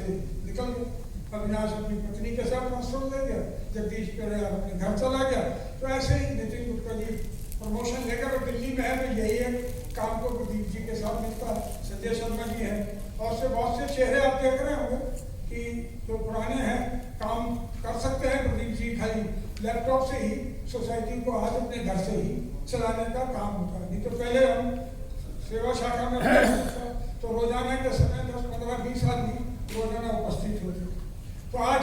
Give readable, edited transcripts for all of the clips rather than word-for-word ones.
से निकल गए। अविनाश अपनी पत्नी के साथ ट्रांसफर ले गया, जगदीश पेड़ियार अपने घर चला गया। तो ऐसे ही नितिन गुप्ता जी प्रमोशन लेकर दिल्ली में है, तो यही एक काम को प्रदीप जी के साथ मिलता है। संजय शर्मा जी हैं और से बहुत से चेहरे आप देख रहे होंगे कि जो पुराने हैं काम कर सकते हैं। प्रदीप जी खाली लैपटॉप से ही सोसाइटी को आज अपने घर से ही चलाने का काम होता है। नहीं तो पहले हम सेवा शाखा में तो रोजाना के समय 10, 15, 20 आदमी रोजाना उपस्थित होते। तो आज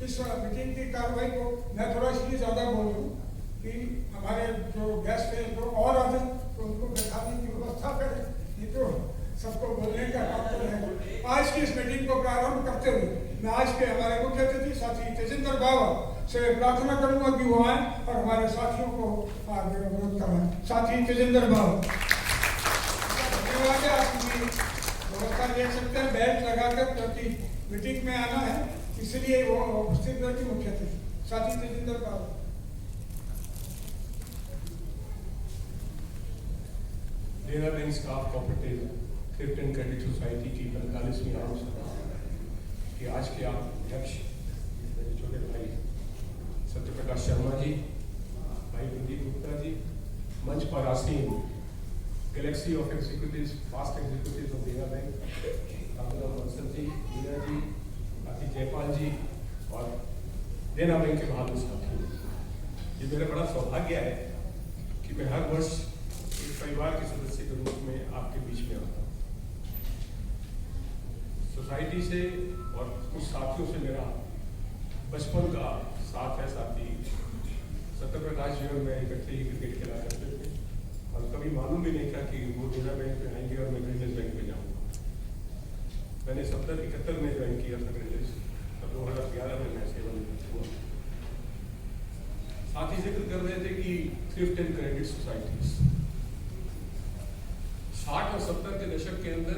इस मीटिंग की कार्रवाई को मैं थोड़ा इसलिए ज़्यादा बोल रहा हूँ कि हमारे जो गेस्ट हैं जो और आ जाए तो उनको बैठाने की व्यवस्था करें, नहीं तो सबको बोलने का काम तो है। आज की इस मीटिंग को प्रारंभ करते हुए मैं आज के हमारे मुख्य अतिथि साथी तेजिंदर बाबा से प्रार्थना करूंगा कि वो आए और हमारे साथियों को आगे अवरोध करवाएं। साथी तेजिंदर बाबा धन्यवाद है, आपकी व्यवस्था देख सकते हैं बेल्ट लगाकर, क्योंकि मीटिंग में आना है इसलिए वो उपस्थित रहती मुख्य अतिथि साथी Tejinder Baba. Dera bank staff cooperative thrift and credit society की 45वीं आयोजन के आज के आप अध्यक्ष मेरे छोटे भाई सत्यप्रकाश शर्मा जी, भाई प्रदीप गुप्ता जी, मंच पर आसीन galaxy of executives, fast executives of Dera bank, Ramlal Bansal ji, Meena ji, आती जयपाल जी और डेरा बैंक के बहादुर साथियों, ये मेरा बड़ा सौभाग्य है कि मैं हर वर्ष परिवार के सदस्य के रूप में आपके बीच में आता हूँ। सोसाइटी से और कुछ साथियों से मेरा बचपन का साथ है। साथी सत्यप्रकाश जी और मैं इकट्ठे ही क्रिकेट खेला करते थे और कभी मालूम भी नहीं था कि वो डेरा बैंक में आएंगे और मैं ग्रेनेज बैंक में जाऊँगा। मैंने 70-71 में ज्वाइन किया था ग्रेनेज, तब 2011 में मैं सेवानिवृत्त हुआ। साथ ही जिक्र कर रहे थे कि थ्रिफ्ट एंड क्रेडिट सोसाइटीज 60 और 70 के दशक के अंदर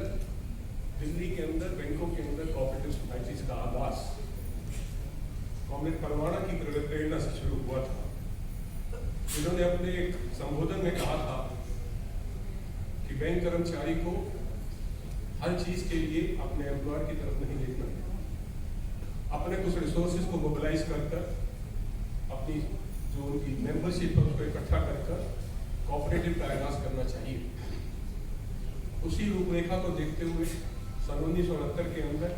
दिल्ली के अंदर बैंकों के अंदर कोऑपरेटिव सोसाइटीज का आगाज कॉमरेड परवाना की प्रेरणा से शुरू हुआ था। जिन्होंने अपने एक संबोधन में कहा था कि बैंक कर्मचारी को हर चीज के लिए अपने एम्प्लॉयर की तरफ नहीं देखना, अपने कुछ रिसोर्सेज को मोबिलाइज कर अपनी जो उनकी मेंबरशिप है उसको इकट्ठा कर कोऑपरेटिव का आगाज करना चाहिए। उसी रूपरेखा को देखते हुए सन 1969 के अंदर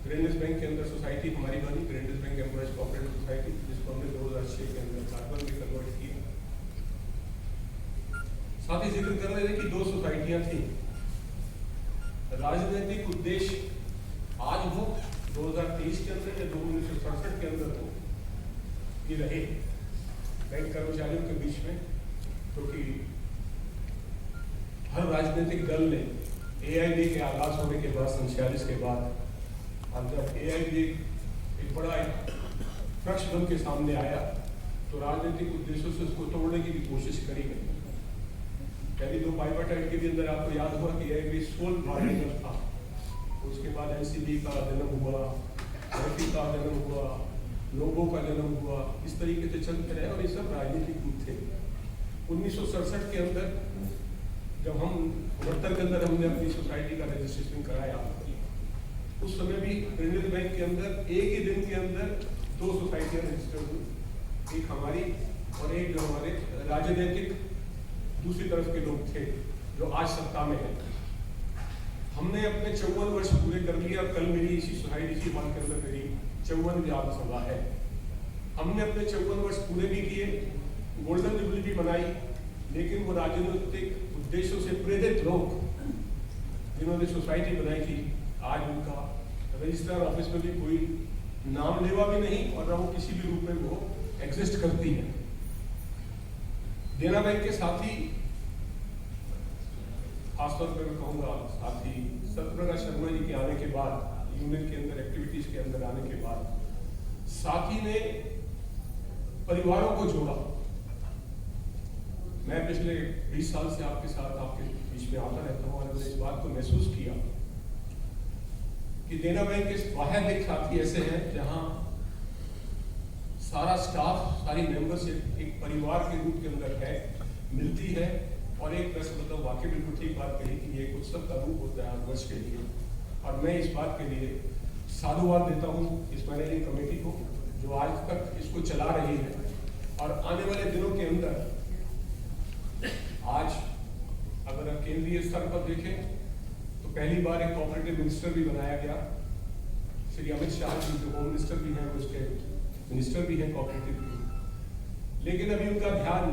ग्रेनेज बैंक के अंदर सोसाइटी हमारी बनी, Greenwich bank employees cooperative society, जिसको हमने 2006 के अंदर कार्बन में कन्वर्ट किया। साथ ही जिक्र कर रहे थे कि 2 सोसाइटियां थी। राजनीतिक उद्देश्य आज हो 2023 के अंदर या 1967 के अंदर हो, ये रहे बैंक कर्मचारियों के बीच में, क्योंकि हर राजनीतिक दल ने AIB के आगाज होने के बाद 47 के बाद, और जब AIB एक बड़ा वृक्ष बन के सामने आया तो राजनीतिक उद्देश्यों से उसको तोड़ने की भी कोशिश करी गई। पहली 2 बाइपार्टाइट के भी अंदर आपको याद होगा कि AIB सोल बार्गेनर था। उसके बाद NCB का जन्म हुआ, RFI का जन्म हुआ, लोगों का जन्म हुआ, इस तरीके से चलते रहे और ये सब राजनीतिक रूप थे। 1967 के अंदर जब हम 69 के अंदर हमने अपनी सोसाइटी का रजिस्ट्रेशन कराया, उस समय भी ग्रेनेज बैंक के अंदर एक ही दिन के अंदर 2 सोसाइटियां रजिस्टर्ड हुई, एक हमारी और एक जो हमारे राजनीतिक दूसरी तरफ के लोग थे जो आज सत्ता में है। हमने अपने 54 वर्ष पूरे कर लिए और कल मेरी इसी सोसाइटी की हॉल के अंदर मेरी 54वीं आम सभा है। हमने अपने 54 वर्ष पूरे भी किए, गोल्डन जुबली भी मनाई, लेकिन वो राजनीतिक उद्देश्यों से प्रेरित लोग जिन्होंने सोसाइटी बनाई थी, आज उनका रजिस्ट्रार ऑफिस में भी कोई नाम लेवा भी नहीं और न वो किसी भी रूप में वो एग्जिस्ट करती है। देना बैंक के साथी, खासतौर पर मैं कहूँगा साथी सत्यप्रकाश शर्मा जी के आने के बाद, यूनिट के अंदर एक्टिविटीज के अंदर आने के बाद, साथी ने परिवारों को जोड़ा। मैं पिछले 20 साल से आपके साथ आपके बीच में आता रहता हूँ और मैंने इस बात को महसूस किया कि देना बैंक के वाहिद एक साथी ऐसे हैं जहां सारा स्टाफ, सारी मेंबरशिप एक परिवार के रूप के अंदर है, मिलती है और एक तरह से मतलब वाकई बिल्कुल ठीक बात कही कि ये एक उत्सव का रूप होता है हर वर्ष के लिए। और मैं इस बात के लिए साधुवाद देता हूँ इस मैनेजिंग कमेटी को जो आज तक इसको चला रही है और आने वाले दिनों के अंदर आज अगर केंद्रीय स्तर पर देखें तो पहली बार एक कोऑपरेटिव मिनिस्टर भी बनाया गया। श्री अमित शाह जी जो होम मिनिस्टर भी हैं, वो स्टेट मिनिस्टर भी हैं कोऑपरेटिव की, लेकिन अभी उनका ध्यान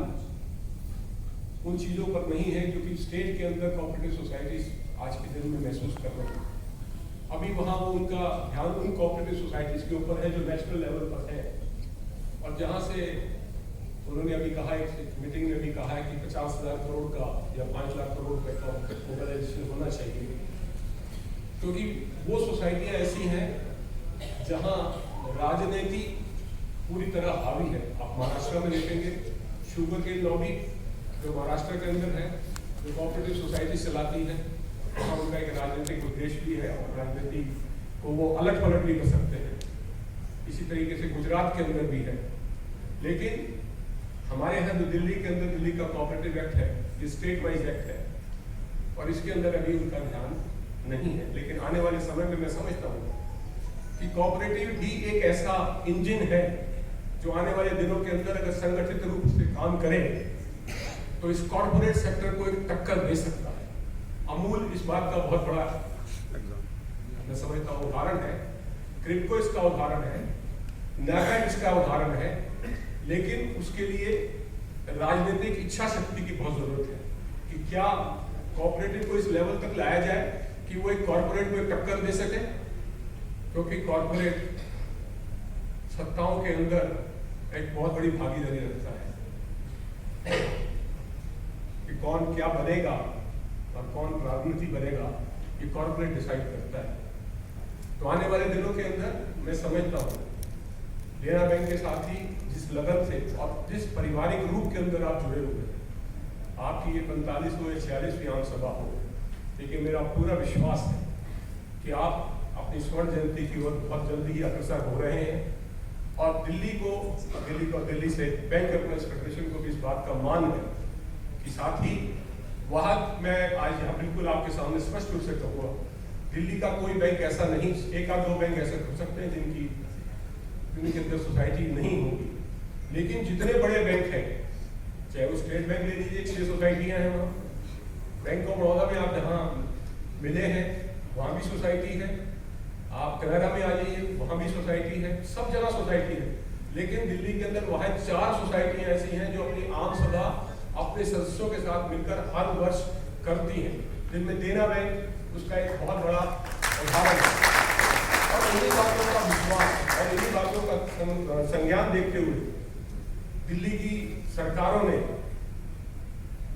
उन चीजों पर नहीं है क्योंकि स्टेट के अंदर कोऑपरेटिव सोसाइटीज आज के दिन में महसूस कर रहे हैं। अभी वहाँ वो उनका ध्यान उन कोऑपरेटिव सोसाइटीज के ऊपर है जो नेशनल लेवल पर है और जहाँ से उन्होंने अभी कहा, एक मीटिंग में भी कहा है कि 50,000 करोड़ का या 5 लाख करोड़ रुपए का मोबिलाइजेशन होना चाहिए, क्योंकि वो सोसाइटियाँ ऐसी हैं जहाँ राजनीति पूरी तरह हावी है। आप महाराष्ट्र में देखेंगे शुगर केन लॉबी जो महाराष्ट्र के अंदर है, जो कोऑपरेटिव सोसाइटी चलाती है, वहाँ उनका एक राजनीतिक उद्देश्य भी है और राजनीति को वो अलट पलट भी कर सकते हैं। इसी तरीके से गुजरात के अंदर भी है, लेकिन हमारे यहाँ जो दिल्ली के अंदर दिल्ली का कोऑपरेटिव एक्ट है, ये स्टेट वाइज एक्ट है और इसके अंदर अभी उनका ध्यान नहीं है। लेकिन आने वाले समय में मैं समझता हूँ कि कोऑपरेटिव भी एक ऐसा इंजन है जो आने वाले दिनों के अंदर अगर संगठित रूप से काम करे तो इस कॉर्पोरेट सेक्टर को एक टक्कर दे सकता है। अमूल इस बात का बहुत बड़ा मैं समझता हूँ उदाहरण है, क्रिप्को इसका उदाहरण है, नागालैंड इसका उदाहरण है, लेकिन उसके लिए राजनीतिक इच्छा शक्ति की बहुत जरूरत है कि क्या कोऑपरेटिव को इस लेवल तक लाया जाए कि वो एक कॉर्पोरेट को एक टक्कर दे सके, क्योंकि कॉर्पोरेट सत्ताओं के अंदर एक बहुत बड़ी भागीदारी रखता है कि कौन क्या बनेगा और कौन राजनीति बनेगा, ये कॉर्पोरेट डिसाइड करता है। तो आने वाले दिनों के अंदर मैं समझता हूँ देना बैंक के साथ ही जिस लगन से और जिस पारिवारिक रूप के अंदर आप जुड़े हुए हैं, आपकी ये 45 हो या 46वीं आम सभा हो, लेकिन मेरा पूरा विश्वास है कि आप अपनी स्वर्ण जयंती की ओर बहुत जल्दी ही अग्रसर हो रहे हैं और दिल्ली से बैंक एम्प्लॉइज फेडरेशन को भी इस बात का मान है कि साथ ही वहाँ मैं आज यहाँ बिल्कुल आपके सामने स्पष्ट रूप से कहूँगा, दिल्ली का कोई बैंक ऐसा नहीं, एक आध दो बैंक ऐसे हो सकते हैं जिनके अंदर सोसाइटी नहीं होगी, लेकिन जितने बड़े बैंक हैं, चाहे वो स्टेट बैंक ले लीजिए, 6 सोसाइटियाँ हैं वहाँ, बैंक ऑफ बड़ौदा में आप जहाँ मिले हैं वहाँ भी सोसाइटी है, आप कनाडा में आ जाइए वहाँ भी सोसाइटी है, सब जगह सोसाइटी है। लेकिन दिल्ली के अंदर वहाँ 4 सोसाइटियाँ ऐसी हैं जो अपनी आम सभा अपने सदस्यों के साथ मिलकर हर वर्ष करती हैं, जिनमें देना बैंक उसका एक बहुत बड़ा उदाहरण है। और इन्हीं बातों का विश्वास और इन्हीं बातों का संज्ञान देखते हुए दिल्ली की सरकारों ने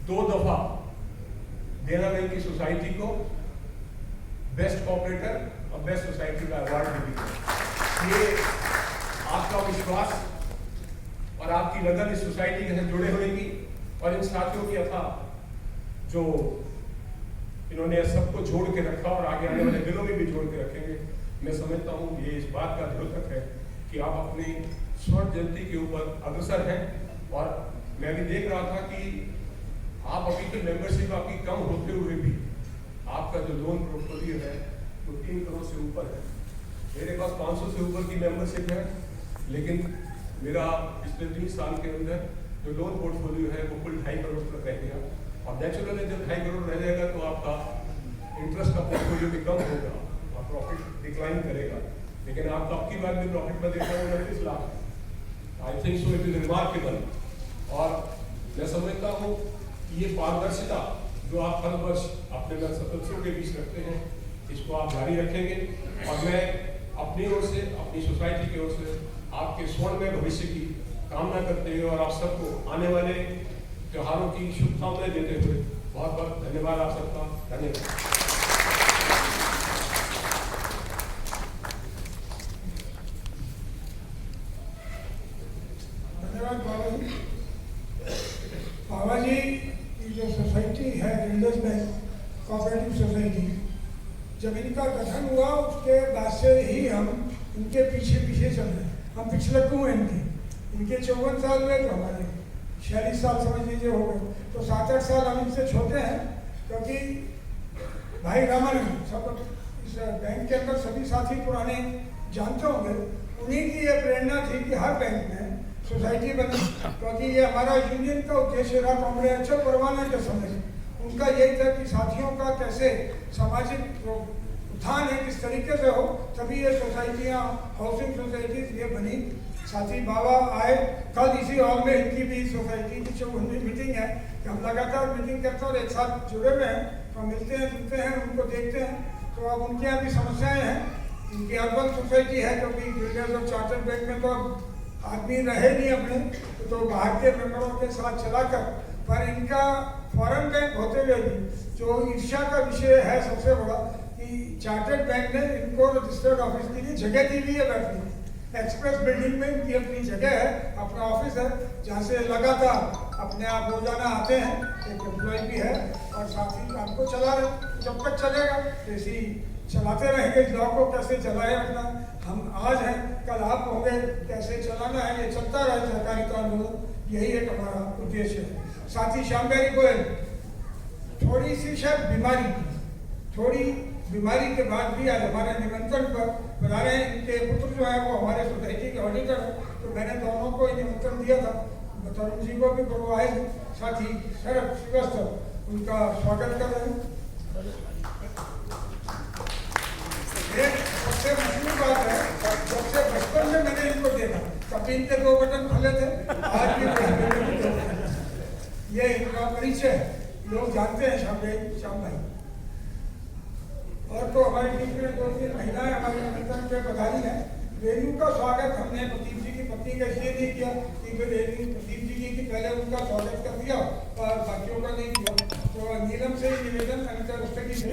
2 दफा देना बैंक की सोसाइटी को बेस्ट कॉर्पोरेटर और बेस्ट सोसाइटी का अवार्ड भी दिया। ये आपका विश्वास और आपकी लगन इस सोसाइटी के साथ जुड़े होने की और इन साथियों की अथा जो इन्होंने सबको जोड़ के रखा और आगे आने वाले दिनों में भी जोड़ के रखेंगे, मैं समझता हूँ ये इस बात का द्योतक है कि आप अपनी स्वर्ण जयंती के ऊपर अग्रसर हैं। और मैं भी देख रहा था कि आप अभी की मेंबरशिप आपकी कम होते हुए भी आपका जो लोन पोर्टफोलियो है वो 3 करोड़ से ऊपर है। मेरे पास 500 से ऊपर की मेंबरशिप है, लेकिन मेरा पिछले 3 साल के अंदर जो लोन पोर्टफोलियो है वो कुल 2.5 करोड़ तक रह गया। और नेचुरली जब 2.5 करोड़ रह जाएगा तो आपका इंटरेस्ट का पोर्टफोलियो भी कम होगा और प्रॉफिट डिक्लाइन करेगा, लेकिन आपका अब की बार में प्रॉफिट में देखा 29 lakh. I think so it is remarkable. और मैं समझता हूँ कि ये पारदर्शिता जो आप हर वर्ष अपने सदस्यों के बीच रखते हैं, इसको आप जारी रखेंगे। और मैं अपनी ओर से, अपनी सोसाइटी की ओर से आपके स्वर्णमय भविष्य की कामना करते हुए और आप सबको आने वाले त्योहारों की शुभकामनाएं देते हुए बहुत बहुत धन्यवाद आप सबका। धन्यवाद। बाबा जी की जो सोसाइटी है इंडस बैंक कोऑपरेटिव सोसाइटी, जब इनका गठन हुआ उसके बाद से ही हम इनके पीछे पीछे चल रहे हैं। हम पिछलक्कू हैं इनके 54 साल हुए तो हमारे 46 साल समझ लीजिए हो गए, तो 7-8 साल हम इनसे छोटे हैं, क्योंकि भाई रामानंद सब इस बैंक के अंदर सभी साथी पुराने जानते होंगे, उन्हीं की ये प्रेरणा थी कि हर बैंक में सोसाइटी बनी, क्योंकि ये हमारा यूनियन का उद्देश्य रहा कॉम्प्रिहेंसिव परवाना के समय। उनका यही था कि साथियों का कैसे सामाजिक उत्थान है किस तरीके से हो, तभी ये सोसाइटियाँ, हाउसिंग सोसाइटीज ये बनी। साथी बाबा आए, कल इसी हॉल में इनकी भी सोसाइटी की जो मीटिंग है, हम लगातार मीटिंग करते हैं और एक साथ जुड़े हुए हैं, तो मिलते हैं, जुलते हैं, उनको देखते हैं। तो अब उनके यहाँ भी समस्याएं हैं। इनकी अर्बन सोसाइटी है, क्योंकि गिल्डर्स और चार्टर्ड बैंक में तो आदमी रहे नहीं अपने, तो बाहर के मेंबरों के साथ चलाकर, पर इनका फॉरेन बैंक होते हुए भी जो ईर्ष्या का विषय है सबसे बड़ा, कि चार्टर्ड बैंक ने इनको रजिस्टर्ड ऑफिस के लिए जगह दी हुई है बैठने। एक्सप्रेस बिल्डिंग में इनकी अपनी जगह है, अपना ऑफिस है, जहाँ से लगातार अपने आप रोजाना आते हैं। एक एम्प्लॉय भी है और साथ ही काम को चला रहे। जब तक चलेगा ऐसे ही चलाते रहेंगे। लॉ को कैसे चलाए रखना, हम आज हैं, कल आप होंगे, कैसे चलाना है, ये चलता रहे सहकारिता आंदोलन, यही एक हमारा उद्देश्य है। साथी श्यामबेरी गोयल थोड़ी सी शायद बीमारी के बाद भी आज हमारे निमंत्रण पर बता रहे हैं। इनके पुत्र जो है वो हमारे सोसाइटी के ऑडिटर है, तो मैंने दोनों को निमंत्रण दिया था, तरुण जी को भी बुलवाए। साथ ही शरद श्रीवास्तव उनका स्वागत कर रहे हैं। एक सबसे मशहूर बात है, जब से बचपन में मैंने इनको देखा, तब इनके 2 बटन खुले थे, आज भी ये इनका परिचय है, लोग जानते हैं श्याम भाई। और तो हमारी टीम में 2-3 महिलाएं हमारे निमंत्रण पे पधारी हैं। रेणु का स्वागत हमने प्रदीप जी की पत्नी का इसलिए नहीं किया कि प्रदीप जी की पहले उनका स्वागत कर दिया और बाकियों का नहीं किया। तो नीलम से निवेदन, अनिता रुस्तगी से